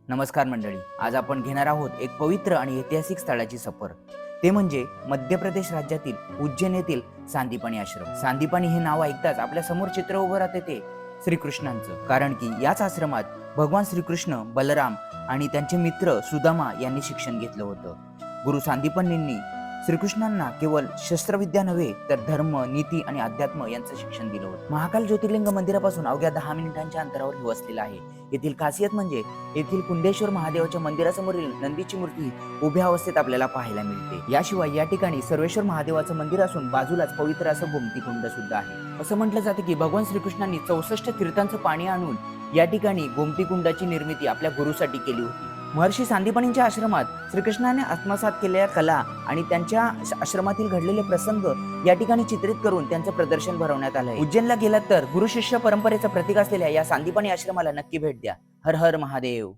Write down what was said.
नमस्कार मंडळी, आज आपण घेणार आहोत एक पवित्र आणि ऐतिहासिक स्थळाची सफर. ते म्हणजे मध्य प्रदेश राज्यातील उज्जैन येथील सांदीपनी आश्रम. सांदीपनी हे नाव ऐकताच आपल्या समोर चित्र उभं राहते ते श्रीकृष्णांचं, कारण की याच आश्रमात भगवान श्रीकृष्ण, बलराम आणि त्यांचे मित्र सुदामा यांनी शिक्षण घेतलं होतं. गुरु सांदीपनींनी श्रीकृष्णांना केवळ शस्त्रविद्या नव्हे तर धर्म, नीती आणि अध्यात्म यांचं शिक्षण दिलं होतं. महाकाल ज्योतिर्लिंग मंदिरापासून अवघ्या 10 मिनिटांच्या अंतरावर हे वसलेलं आहे. येथील खासियत म्हणजे येथील कुंडेश्वर महादेवाच्या मंदिरासमोरील नंदीची मूर्ती उभ्या अवस्थेत आपल्याला पाहायला मिळते. याशिवाय या ठिकाणी सर्वेश्वर महादेवाचं मंदिर असून बाजूलाच पवित्र असं गोमती कुंड सुद्धा आहे. असं म्हटलं जातं की भगवान श्रीकृष्णांनी 64 तीर्थांचं पाणी आणून या ठिकाणी गोमती कुंडाची निर्मिती आपल्या गुरुसाठी केली होती. महर्षी सांदीपनींच्या आश्रमात श्रीकृष्णाने आत्मसात केलेल्या कला आणि त्यांच्या आश्रमातील घडलेले प्रसंग या ठिकाणी चित्रित करून त्यांचं प्रदर्शन भरवण्यात आलंय. उज्जैनला गेलात तर गुरु शिष्य परंपरेचं प्रतीक असलेल्या या सांदीपनी आश्रमाला नक्की भेट द्या. हर हर महादेव.